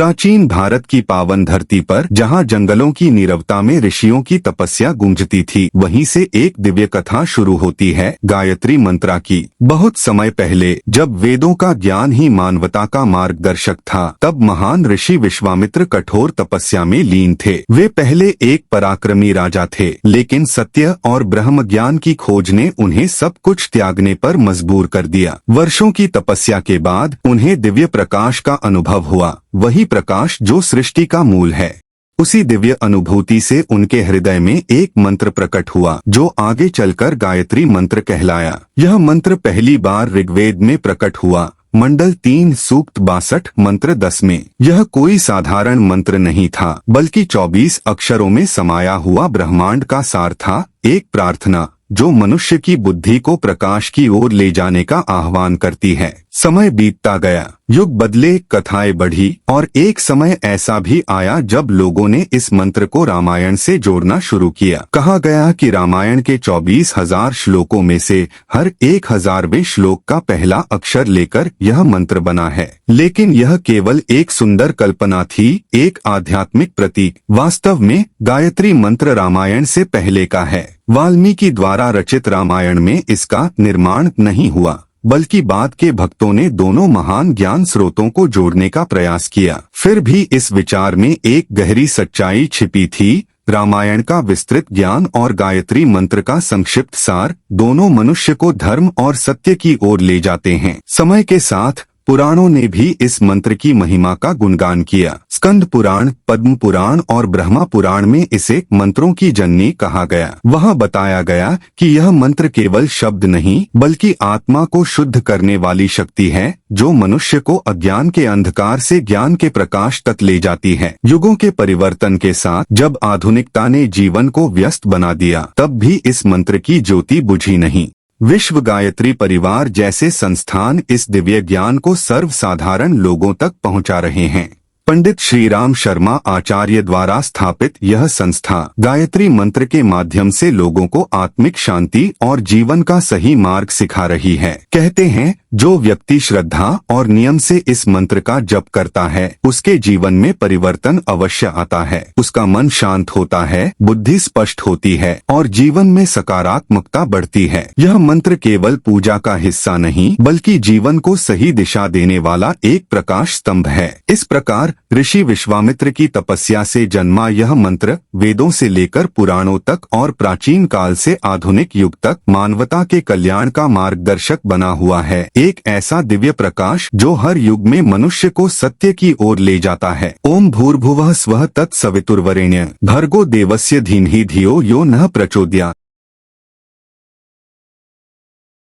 प्राचीन भारत की पावन धरती पर जहाँ जंगलों की नीरवता में ऋषियों की तपस्या गूंजती थी, वहीं से एक दिव्य कथा शुरू होती है गायत्री मंत्रा की। बहुत समय पहले जब वेदों का ज्ञान ही मानवता का मार्गदर्शक था, तब महान ऋषि विश्वामित्र कठोर तपस्या में लीन थे। वे पहले एक पराक्रमी राजा थे, लेकिन सत्य और ब्रह्म ज्ञान की खोज ने उन्हें सब कुछ त्यागने पर मजबूर कर दिया। वर्षों की तपस्या के बाद उन्हें दिव्य प्रकाश का अनुभव हुआ, वही प्रकाश जो सृष्टि का मूल है। उसी दिव्य अनुभूति से उनके हृदय में एक मंत्र प्रकट हुआ, जो आगे चलकर गायत्री मंत्र कहलाया। यह मंत्र पहली बार ऋग्वेद में प्रकट हुआ, मंडल 3 सूक्त 62 मंत्र 10 में। यह कोई साधारण मंत्र नहीं था, बल्कि 24 अक्षरों में समाया हुआ ब्रह्मांड का सार था। एक प्रार्थना जो मनुष्य की बुद्धि को प्रकाश की ओर ले जाने का आह्वान करती है। समय बीतता गया, युग बदले, कथाएं बढ़ी, और एक समय ऐसा भी आया जब लोगों ने इस मंत्र को रामायण से जोड़ना शुरू किया। कहा गया कि रामायण के 24,000 श्लोकों में से हर 1000वें श्लोक का पहला अक्षर लेकर यह मंत्र बना है। लेकिन यह केवल एक सुंदर कल्पना थी, एक आध्यात्मिक प्रतीक। वास्तव में गायत्री मंत्र रामायण से पहले का है। वाल्मीकि द्वारा रचित रामायण में इसका निर्माण नहीं हुआ, बल्कि बाद के भक्तों ने दोनों महान ज्ञान स्रोतों को जोड़ने का प्रयास किया। फिर भी इस विचार में एक गहरी सच्चाई छिपी थी। रामायण का विस्तृत ज्ञान और गायत्री मंत्र का संक्षिप्त सार दोनों मनुष्य को धर्म और सत्य की ओर ले जाते हैं। समय के साथ पुराणों ने भी इस मंत्र की महिमा का गुणगान किया। स्कंद पुराण, पद्म पुराण और ब्रह्मा पुराण में इसे मंत्रों की जननी कहा गया। वहाँ बताया गया कि यह मंत्र केवल शब्द नहीं, बल्कि आत्मा को शुद्ध करने वाली शक्ति है, जो मनुष्य को अज्ञान के अंधकार से ज्ञान के प्रकाश तक ले जाती है। युगों के परिवर्तन के साथ जब आधुनिकता ने जीवन को व्यस्त बना दिया, तब भी इस मंत्र की ज्योति बुझी नहीं। विश्व गायत्री परिवार जैसे संस्थान इस दिव्य ज्ञान को सर्वसाधारण लोगों तक पहुंचा रहे हैं। पंडित श्रीराम शर्मा आचार्य द्वारा स्थापित यह संस्था गायत्री मंत्र के माध्यम से लोगों को आत्मिक शांति और जीवन का सही मार्ग सिखा रही है। कहते हैं, जो व्यक्ति श्रद्धा और नियम से इस मंत्र का जप करता है, उसके जीवन में परिवर्तन अवश्य आता है। उसका मन शांत होता है, बुद्धि स्पष्ट होती है और जीवन में सकारात्मकता बढ़ती है। यह मंत्र केवल पूजा का हिस्सा नहीं, बल्कि जीवन को सही दिशा देने वाला एक प्रकाश स्तंभ है। इस प्रकार ऋषि विश्वामित्र की तपस्या से जन्मा यह मंत्र वेदों से लेकर पुराणों तक और प्राचीन काल से आधुनिक युग तक मानवता के कल्याण का मार्गदर्शक बना हुआ है। एक ऐसा दिव्य प्रकाश जो हर युग में मनुष्य को सत्य की ओर ले जाता है। ओम भूर्भुवः स्वः तत्सवितुर्वरेण्यं भर्गो देवस्य धीमहि धियो यो नः प्रचोदयात्।